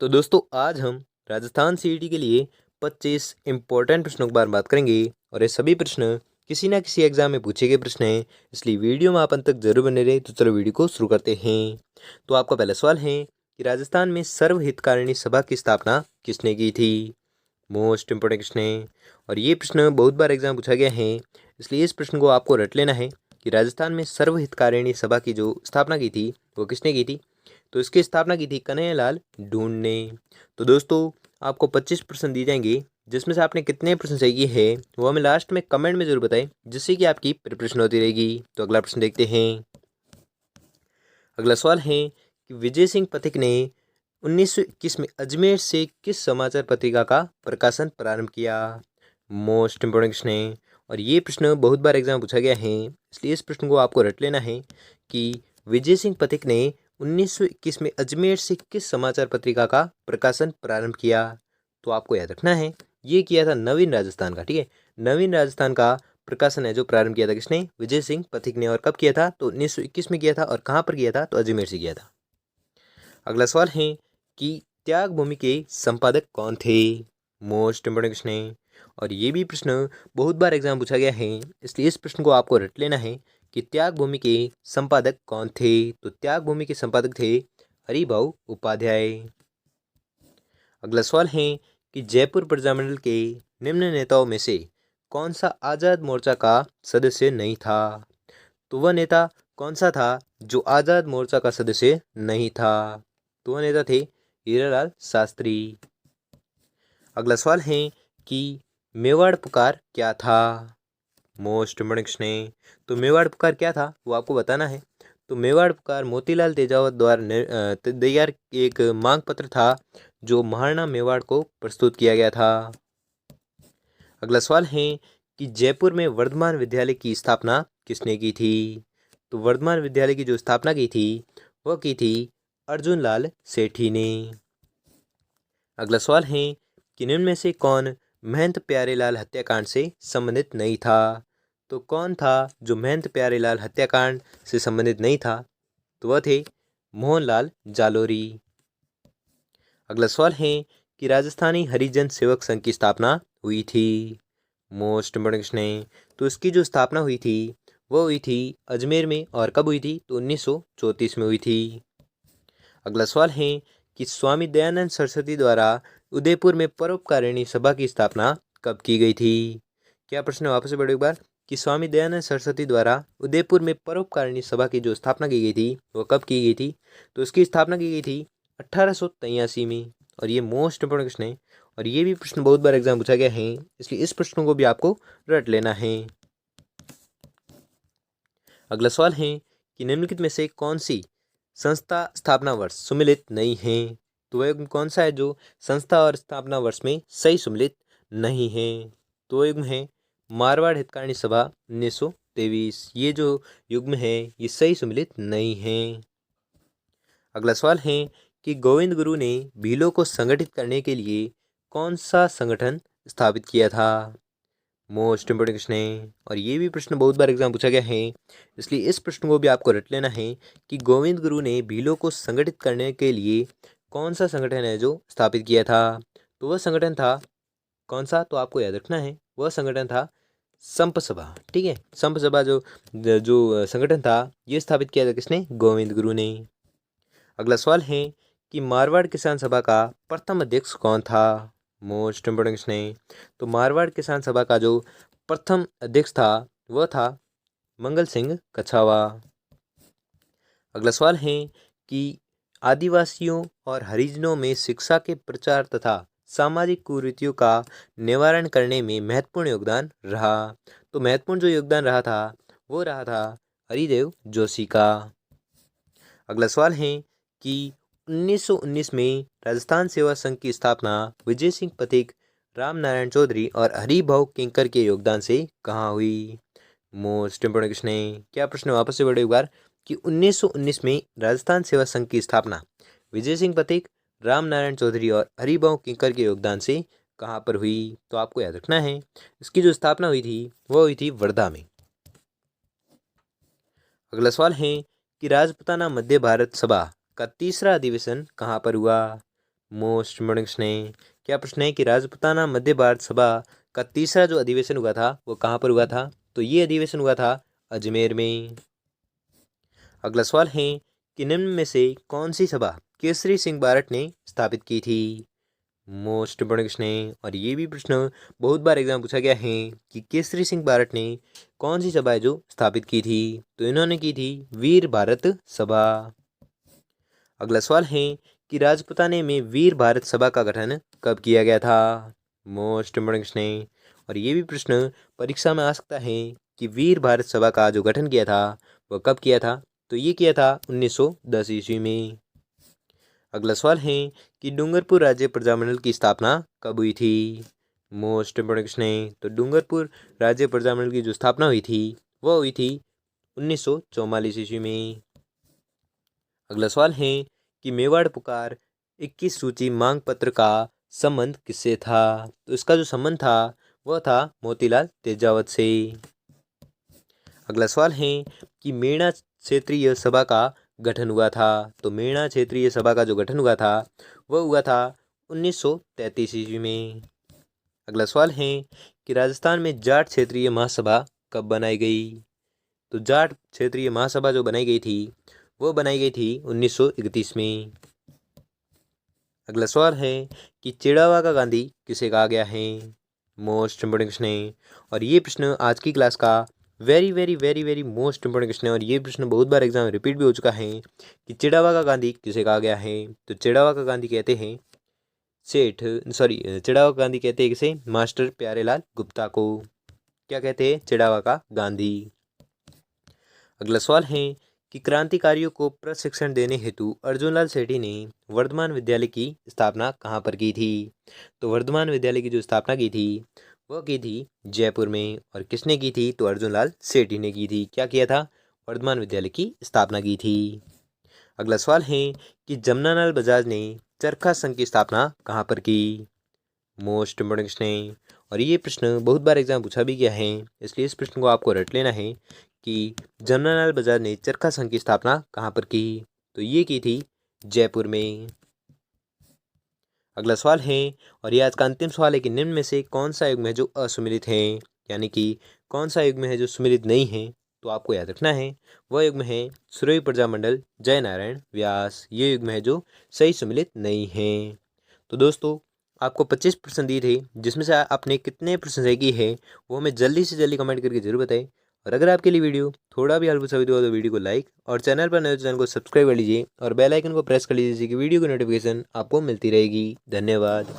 तो दोस्तों आज हम राजस्थान सीईटी के लिए 25 इम्पोर्टेंट प्रश्नों के बारे में बात करेंगे और ये सभी प्रश्न किसी ना किसी एग्जाम में पूछे गए प्रश्न हैं, इसलिए वीडियो में आप अंत तक जरूर बने रहे। तो चलो वीडियो को शुरू करते हैं। तो आपका पहला सवाल है कि राजस्थान में सर्वहितकारिणी सभा की स्थापना किसने की थी। मोस्ट इम्पोर्टेंट क्वेश्चन है और ये प्रश्न बहुत बार एग्जाम पूछा गया है, इसलिए इस प्रश्न को आपको रट लेना है कि राजस्थान में सर्वहितकारिणी सभा की जो स्थापना की थी वो किसने की थी। तो इसकी स्थापना की थी कन्हैयालाल ढूंढ ने। तो दोस्तों आपको 25% दिए जाएंगे, जिसमें से आपने कितने प्रश्न सही किए हैं वो हमें लास्ट में कमेंट में जरूर बताएं, जिससे कि आपकी प्रिपरेशन होती रहेगी। तो अगला प्रश्न देखते हैं। अगला सवाल है कि विजय सिंह पथिक ने 1921 में अजमेर से किस समाचार पत्रिका का प्रकाशन प्रारंभ किया। मोस्ट इम्पोर्टेंट क्वेश्चन है और ये प्रश्न बहुत बार एग्जाम पूछा गया है, इसलिए इस प्रश्न को आपको रट लेना है कि विजय सिंह पथिक ने 1921 में अजमेर से किस समाचार पत्रिका का प्रकाशन प्रारंभ किया। तो आपको याद रखना है ये किया था नवीन राजस्थान का। ठीक है, नवीन राजस्थान का प्रकाशन है जो प्रारंभ किया था किसने, विजय सिंह पथिक ने। और कब किया था, तो 1921 में किया था। और कहाँ पर किया था, तो अजमेर से किया था। अगला सवाल है कि त्याग भूमि के संपादक कौन थे। मोस्ट इम्पोर्टेंट क्वेश्चन है और ये भी प्रश्न बहुत बार एग्जाम पूछा गया है, इसलिए इस प्रश्न को आपको रट लेना है कि त्याग भूमि के संपादक कौन थे। तो त्याग भूमि के संपादक थे हरिभाऊ उपाध्याय। अगला सवाल है कि जयपुर प्रजामंडल के निम्न नेताओं में से कौन सा आज़ाद मोर्चा का सदस्य नहीं था। तो वह नेता कौन सा था जो आज़ाद मोर्चा का सदस्य नहीं था। तो वह नेता थे हीरालाल शास्त्री। अगला सवाल है कि मेवाड़ पुकार क्या था। मोस्ट इम्पोर्टेंट क्वेश्चन है। तो मेवाड़ पुकार क्या था वो आपको बताना है। तो मेवाड़ पुकार मोतीलाल तेजावत द्वारा तैयार एक मांग पत्र था जो महाराणा मेवाड़ को प्रस्तुत किया गया था। अगला सवाल है कि जयपुर में वर्धमान विद्यालय की स्थापना किसने की थी। तो वर्धमान विद्यालय की जो स्थापना की थी वह की थी अर्जुन लाल सेठी ने। अगला सवाल है कि निम्न में से कौन महंत प्यारेलाल हत्याकांड से संबंधित नहीं था। तो कौन था जो महंत प्यारेलाल हत्याकांड से संबंधित नहीं था, तो वह थे मोहनलाल जालोरी। अगला सवाल है कि राजस्थानी हरिजन सेवक संघ की स्थापना हुई थी। मोस्ट इम्पोर्टेंट क्वेश्चन है। तो इसकी जो स्थापना हुई थी वो हुई थी अजमेर में। और कब हुई थी, तो 1934 में हुई थी। अगला सवाल है कि स्वामी दयानंद सरस्वती द्वारा उदयपुर में परोपकारिणी सभा की स्थापना कब की गई थी। क्या प्रश्न है, वापस से पढ़ो एक बार कि स्वामी दयानंद सरस्वती द्वारा उदयपुर में परोपकारिणी सभा की जो स्थापना की गई थी वो कब की गई थी। तो इसकी स्थापना की गई थी 1883 में। और ये मोस्ट इंपोर्टेंट क्वेश्चन है और ये भी प्रश्न बहुत बार एग्जाम पूछा गया है, इसलिए इस प्रश्न को भी आपको रट लेना है। अगला सवाल है कि निम्नलिखित में से कौन सी संस्था स्थापना वर्ष सुमिलित नहीं है। तो वह कौन सा है जो संस्था और स्थापना वर्ष में सही सुमिलित नहीं है। तो युग्म है मारवाड़ हितकारिणी सभा 1923। ये जो युग्म है ये सही सुमिलित नहीं है। अगला सवाल है कि गोविंद गुरु ने भीलों को संगठित करने के लिए कौन सा संगठन स्थापित किया था। मोस्ट इंपोर्टेंट क्वेश्चन है और ये भी प्रश्न बहुत बार एग्जाम पूछा गया है, इसलिए इस प्रश्न को भी आपको रट लेना है कि गोविंद गुरु ने भीलों को संगठित करने के लिए कौन सा संगठन है जो स्थापित किया था। तो वह संगठन था कौन सा, तो आपको याद रखना है वह संगठन था संप सभा। ठीक है, संप सभा जो जो संगठन था ये स्थापित किया था किसने, गोविंद गुरु ने। अगला सवाल है कि मारवाड़ किसान सभा का प्रथम अध्यक्ष कौन था। मोस्ट इम्पोर्टेंट क्वेश्चन है। तो मारवाड़ किसान सभा का जो प्रथम अध्यक्ष था वह था मंगल सिंह कछावा। अगला सवाल है कि आदिवासियों और हरिजनों में शिक्षा के प्रचार तथा सामाजिक कुरीतियों का निवारण करने में महत्वपूर्ण योगदान रहा। तो महत्वपूर्ण जो योगदान रहा था वो रहा था हरिदेव जोशी का। अगला सवाल है कि 1919 में राजस्थान सेवा संघ की स्थापना विजय सिंह पथिक, राम नारायण चौधरी और हरिभाऊ किंकर के योगदान से कहाँ हुई। मोस्ट इंपोर्टेंट क्वेश्चन है। क्या प्रश्न वापस से बड़े एक बार कि 1919 में राजस्थान सेवा संघ की स्थापना विजय सिंह पथिक, राम नारायण चौधरी और हरिभाऊ किंकर के योगदान से कहाँ पर हुई। तो आपको याद रखना है इसकी जो स्थापना हुई थी वह हुई थी वर्धा में। अगला सवाल है कि राजपुताना मध्य भारत सभा का तीसरा अधिवेशन कहाँ पर हुआ। मोस्ट इम्पोर्टेंट प्रश्न है। क्या प्रश्न है कि राजपूताना मध्य भारत सभा का तीसरा जो अधिवेशन हुआ था वो कहाँ पर हुआ था? तो ये अधिवेशन हुआ था अजमेर में। अगला सवाल है कि निम्न में से कौन सी सभा केसरी सिंह बारट ने स्थापित की थी? मोस्ट इम्पोर्टेंट प्रश्न है और ये भी प्रश्न बहुत बार एग्जाम पूछा गया है कि केसरी सिंह बारट ने कौन सी सभा है जो स्थापित की थी? तो इन्होंने की थी वीर भारत सभा। अगला सवाल है कि राजपुताने में वीर भारत सभा का गठन कब किया गया था? मोस्ट इम्पोर्टेंट प्रश्न है और ये भी प्रश्न परीक्षा में आ सकता है कि वीर भारत सभा का जो गठन किया था वह कब किया था? तो ये किया था 1910 ईस्वी में। अगला सवाल है कि डूंगरपुर राज्य प्रजामंडल की स्थापना कब हुई थी? मोस्ट इम्पोर्टेंट प्रश्न है। तो डूंगरपुर राज्य प्रजामंडल की जो स्थापना हुई थी वह हुई थी 1944 ईस्वी में। अगला सवाल है कि मेवाड़ पुकार 21 सूची मांग पत्र का संबंध किससे था? तो इसका जो संबंध था वह था मोतीलाल तेजावत से। अगला सवाल है कि मेणा क्षेत्रीय सभा का गठन हुआ था। तो मेणा क्षेत्रीय सभा का जो गठन हुआ था वह हुआ था 1933 ईस्वी में। अगला सवाल है कि राजस्थान में जाट क्षेत्रीय महासभा कब बनाई गई? तो जाट क्षेत्रीय महासभा जो बनाई गई थी वो बनाई गई थी 1931 में। अगला सवाल है कि चिड़ावा का गांधी किसे कहा गया है? मोस्ट इम्पोर्टेंट प्रश्न है और ये प्रश्न आज की क्लास का very very very very most important question है और ये प्रश्न बहुत बार एग्जाम में रिपीट भी हो चुका है कि चिड़ावा का गांधी किसे कहा गया है? तो चिड़ावा का गांधी कहते हैं चिड़ावा का गांधी कहते हैं किसे? मास्टर प्यारेलाल गुप्ता को। क्या कहते हैं? चिड़ावा का गांधी। अगला सवाल है कि क्रांतिकारियों को प्रशिक्षण देने हेतु अर्जुनलाल सेठी ने वर्धमान विद्यालय की स्थापना कहाँ पर की थी? तो वर्धमान विद्यालय की जो स्थापना की थी वह की थी जयपुर में। और किसने की थी? तो अर्जुनलाल सेठी ने की थी। क्या किया था? वर्धमान विद्यालय की स्थापना की थी। अगला सवाल है कि जमनालाल बजाज ने चरखा संघ की स्थापना कहाँ पर की? मोस्ट इम्पोर्टेंट प्रश्न है और ये प्रश्न बहुत बार एग्जाम पूछा भी गया है, इसलिए इस प्रश्न को आपको रट लेना है कि जमनालाल बजाज ने चरखा संघ की स्थापना कहाँ पर की? तो ये की थी जयपुर में। अगला सवाल है और ये आज का अंतिम सवाल है कि निम्न में से कौन सा युग्म है जो असुमिलित है? यानी कि कौन सा युग्म है जो सुमिलित नहीं है? तो आपको याद रखना है वह युग्म है सुरभि प्रजामंडल जय नारायण व्यास। ये युग्म है जो सही सुमिलित नहीं है। तो दोस्तों आपको 25% दिए थे, जिसमें से आपने कितने प्रश्न सही किए हैं वो हमें जल्दी से जल्दी कमेंट करके जरूर बताएं। और अगर आपके लिए वीडियो थोड़ा भी हेल्पफुल साबित हुआ तो वीडियो को लाइक और चैनल पर नए तो चैनल को सब्सक्राइब कर लीजिए और बेल आइकन को प्रेस कर लीजिए कि वीडियो की नोटिफिकेशन आपको मिलती रहेगी। धन्यवाद।